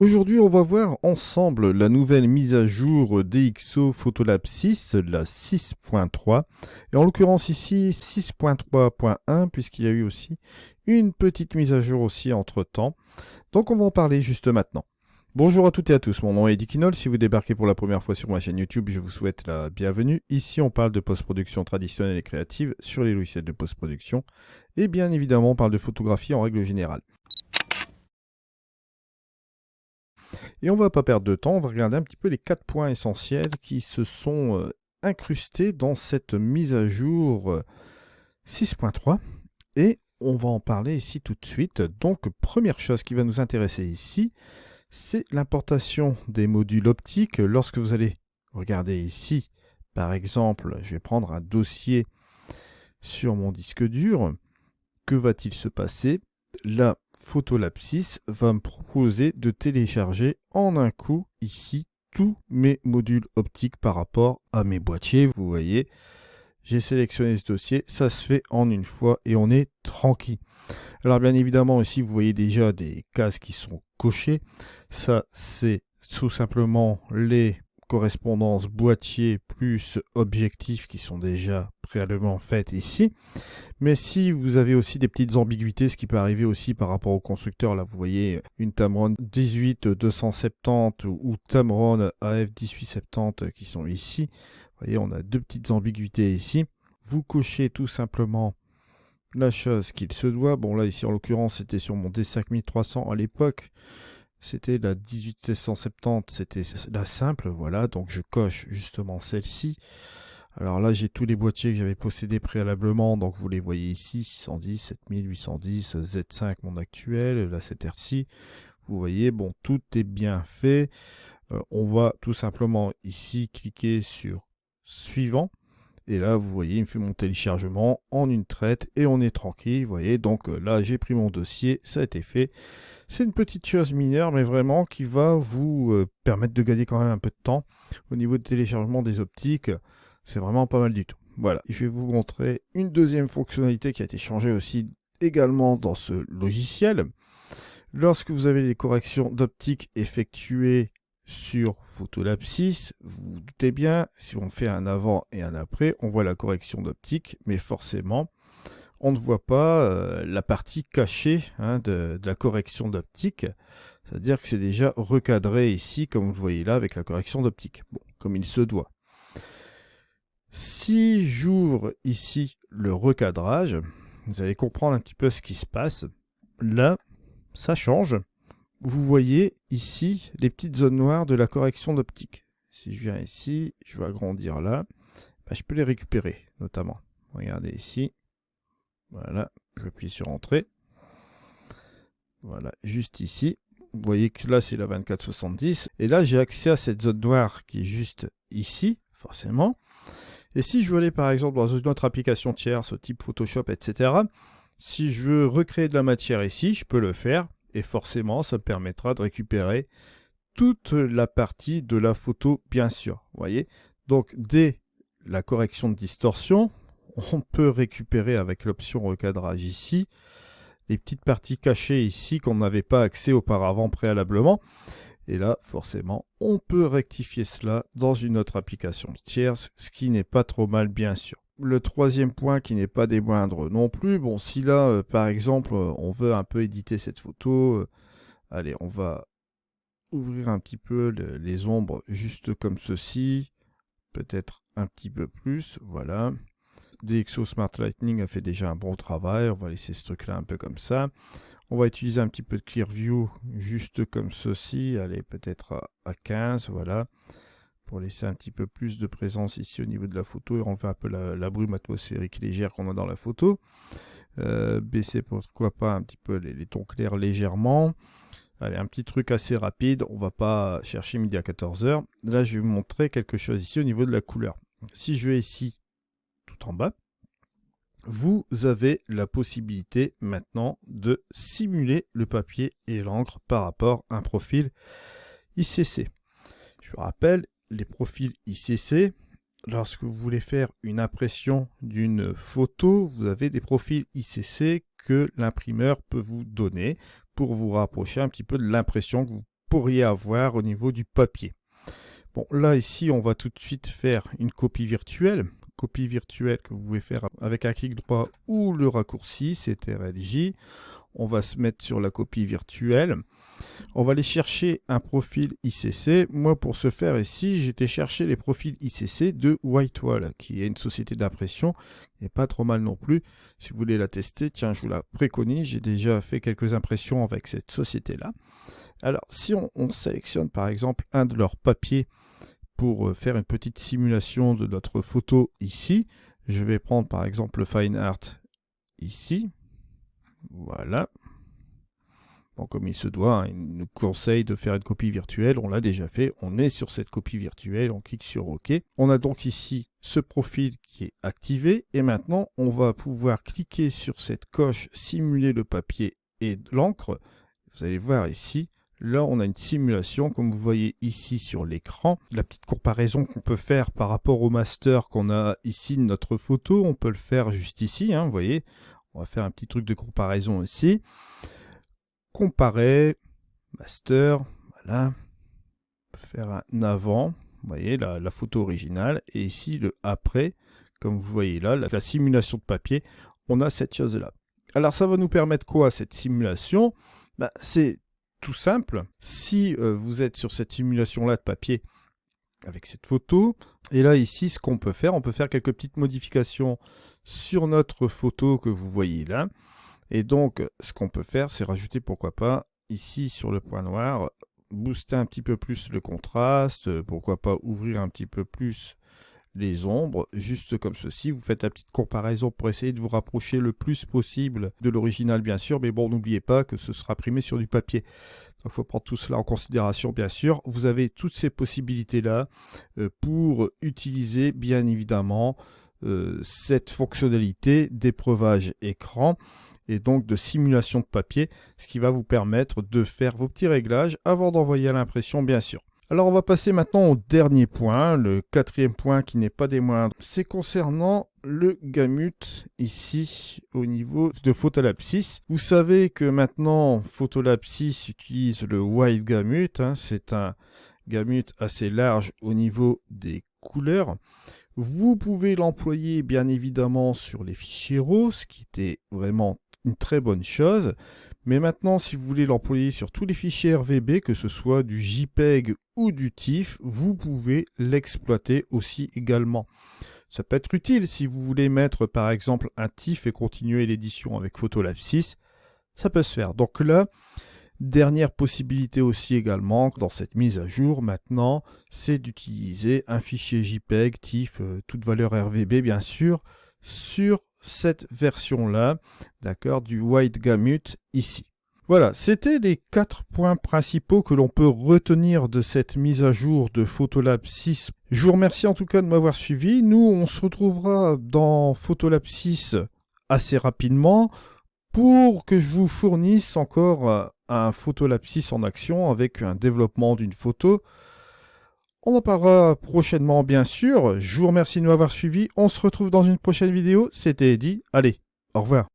Aujourd'hui, on va voir ensemble la nouvelle mise à jour DxO Photolab 6, la 6.3, et en l'occurrence ici 6.3.1, puisqu'il y a eu aussi une petite mise à jour aussi entre-temps. Donc on va en parler juste maintenant. Bonjour à toutes et à tous, mon nom est Eddie Kinol. Si vous débarquez pour la première fois sur ma chaîne YouTube, je vous souhaite la bienvenue. Ici, on parle de post-production traditionnelle et créative sur les logiciels de post-production, et bien évidemment, on parle de photographie en règle générale. Et on ne va pas perdre de temps, on va regarder un petit peu les 4 points essentiels qui se sont incrustés dans cette mise à jour 6.3. Et on va en parler ici tout de suite. Donc, première chose qui va nous intéresser ici, c'est l'importation des modules optiques. Lorsque vous allez regarder ici, par exemple, je vais prendre un dossier sur mon disque dur. Que va-t-il se passer? La Photolab 6 va me proposer de télécharger en un coup ici tous mes modules optiques par rapport à mes boîtiers. Vous voyez, j'ai sélectionné ce dossier, ça se fait en une fois et on est tranquille. Alors bien évidemment ici vous voyez déjà des cases qui sont cochées. Ça c'est tout simplement les correspondances boîtier plus objectifs qui sont déjà préalablement faites ici. Mais si vous avez aussi des petites ambiguïtés, ce qui peut arriver aussi par rapport au constructeur, là vous voyez une Tamron 18270 ou Tamron AF 1870 qui sont ici. Vous voyez, on a deux petites ambiguïtés ici. Vous cochez tout simplement la chose qu'il se doit. Bon là ici en l'occurrence c'était sur mon D5300 à l'époque. C'était la 18670, c'était la simple, voilà, donc je coche justement celle-ci. Alors là, j'ai tous les boîtiers que j'avais possédés préalablement, donc vous les voyez ici, 610, 7810, Z5 mon actuel, la 7RC. Vous voyez, bon, tout est bien fait. On va tout simplement ici cliquer sur suivant. Et là, vous voyez, il me fait mon téléchargement en une traite et on est tranquille. Vous voyez, donc là, j'ai pris mon dossier, ça a été fait. C'est une petite chose mineure, mais vraiment qui va vous permettre de gagner quand même un peu de temps au niveau de téléchargement des optiques. C'est vraiment pas mal du tout. Voilà, je vais vous montrer une deuxième fonctionnalité qui a été changée aussi également dans ce logiciel. Lorsque vous avez les corrections d'optique effectuées sur Photolab 6, vous vous doutez bien, si on fait un avant et un après, on voit la correction d'optique, mais forcément, on ne voit pas la partie cachée de la correction d'optique. C'est-à-dire que c'est déjà recadré ici, comme vous le voyez là, avec la correction d'optique. Bon, comme il se doit. Si j'ouvre ici le recadrage, vous allez comprendre un petit peu ce qui se passe. Là, ça change. Vous voyez ici les petites zones noires de la correction d'optique. Si je viens ici, je vais agrandir là, je peux les récupérer notamment. Regardez ici. Voilà, je appuie sur Entrée. Voilà, juste ici. Vous voyez que là, c'est la 2470. Et là, j'ai accès à cette zone noire qui est juste ici, forcément. Et si je veux aller, par exemple, dans une autre application tierce, type Photoshop, etc., si je veux recréer de la matière ici, je peux le faire. Et forcément, ça me permettra de récupérer toute la partie de la photo, bien sûr. Vous voyez? Donc, dès la correction de distorsion, on peut récupérer avec l'option recadrage ici, les petites parties cachées ici qu'on n'avait pas accès auparavant préalablement. Et là, forcément, on peut rectifier cela dans une autre application tierce, ce qui n'est pas trop mal, bien sûr. Le troisième point qui n'est pas des moindres non plus, bon, si là, par exemple, on veut un peu éditer cette photo, allez, on va ouvrir un petit peu les ombres juste comme ceci, peut-être un petit peu plus, voilà. DxO Smart Lighting a fait déjà un bon travail, on va laisser ce truc là un peu comme ça. On va utiliser un petit peu de Clearview juste comme ceci, allez peut-être à 15, voilà, pour laisser un petit peu plus de présence ici au niveau de la photo et enlever un peu la brume atmosphérique légère qu'on a dans la photo. Baisser pourquoi pas un petit peu les tons clairs légèrement. Allez, un petit truc assez rapide, on va pas chercher midi à 14h. Là, je vais vous montrer quelque chose ici au niveau de la couleur. Si je vais ici tout en bas, vous avez la possibilité maintenant de simuler le papier et l'encre par rapport à un profil ICC. Je vous rappelle, les profils ICC, lorsque vous voulez faire une impression d'une photo, vous avez des profils ICC que l'imprimeur peut vous donner pour vous rapprocher un petit peu de l'impression que vous pourriez avoir au niveau du papier. Bon, là, ici, on va tout de suite faire une copie virtuelle. Copie virtuelle que vous pouvez faire avec un clic droit ou le raccourci, CTRL-J. On va se mettre sur la copie virtuelle. On va aller chercher un profil ICC. Moi, pour ce faire ici, j'étais chercher les profils ICC de Whitewall, qui est une société d'impression, qui n'est pas trop mal non plus. Si vous voulez la tester, tiens, je vous la préconise. J'ai déjà fait quelques impressions avec cette société-là. Alors, si on sélectionne par exemple un de leurs papiers pour faire une petite simulation de notre photo ici, je vais prendre par exemple le Fine Art ici. Voilà. Bon, comme il se doit, hein, il nous conseille de faire une copie virtuelle. On l'a déjà fait. On est sur cette copie virtuelle. On clique sur OK. On a donc ici ce profil qui est activé. Et maintenant, on va pouvoir cliquer sur cette coche « Simuler le papier et l'encre ». Vous allez voir ici. Là, on a une simulation, comme vous voyez ici sur l'écran. La petite comparaison qu'on peut faire par rapport au master qu'on a ici de notre photo, on peut le faire juste ici, hein, vous voyez. On va faire un petit truc de comparaison ici. Comparer, master, voilà. On peut faire un avant, vous voyez, la photo originale. Et ici, le après, comme vous voyez là, la simulation de papier, on a cette chose-là. Alors, ça va nous permettre quoi, cette simulation? C'est tout simple, si vous êtes sur cette simulation-là de papier avec cette photo, et là ici ce qu'on peut faire, on peut faire quelques petites modifications sur notre photo que vous voyez là, et donc ce qu'on peut faire c'est rajouter pourquoi pas ici sur le point noir, booster un petit peu plus le contraste, pourquoi pas ouvrir un petit peu plus les ombres, juste comme ceci. Vous faites la petite comparaison pour essayer de vous rapprocher le plus possible de l'original, bien sûr, mais bon, n'oubliez pas que ce sera imprimé sur du papier. Donc, il faut prendre tout cela en considération, bien sûr. Vous avez toutes ces possibilités-là pour utiliser, bien évidemment, cette fonctionnalité d'épreuvage écran et donc de simulation de papier, ce qui va vous permettre de faire vos petits réglages avant d'envoyer à l'impression, bien sûr. Alors on va passer maintenant au dernier point, le quatrième point qui n'est pas des moindres. C'est concernant le gamut ici au niveau de Photolab 6. Vous savez que maintenant Photolab 6 utilise le Wide Gamut. Hein, c'est un gamut assez large au niveau des couleurs. Vous pouvez l'employer bien évidemment sur les fichiers RAW, ce qui était vraiment une très bonne chose. Mais maintenant, si vous voulez l'employer sur tous les fichiers RVB, que ce soit du JPEG ou du TIFF, vous pouvez l'exploiter aussi également. Ça peut être utile si vous voulez mettre par exemple un TIFF et continuer l'édition avec Photolab 6. Ça peut se faire. Donc là, dernière possibilité aussi également dans cette mise à jour maintenant, c'est d'utiliser un fichier JPEG, TIFF, toute valeur RVB bien sûr, sur cette version-là, d'accord, du Wide Gamut ici. Voilà, c'était les 4 points principaux que l'on peut retenir de cette mise à jour de Photolab 6. Je vous remercie en tout cas de m'avoir suivi. Nous, on se retrouvera dans Photolab 6 assez rapidement pour que je vous fournisse encore un Photolab 6 en action avec un développement d'une photo. On en parlera prochainement, bien sûr. Je vous remercie de m'avoir suivi. On se retrouve dans une prochaine vidéo. C'était Eddy. Allez, au revoir.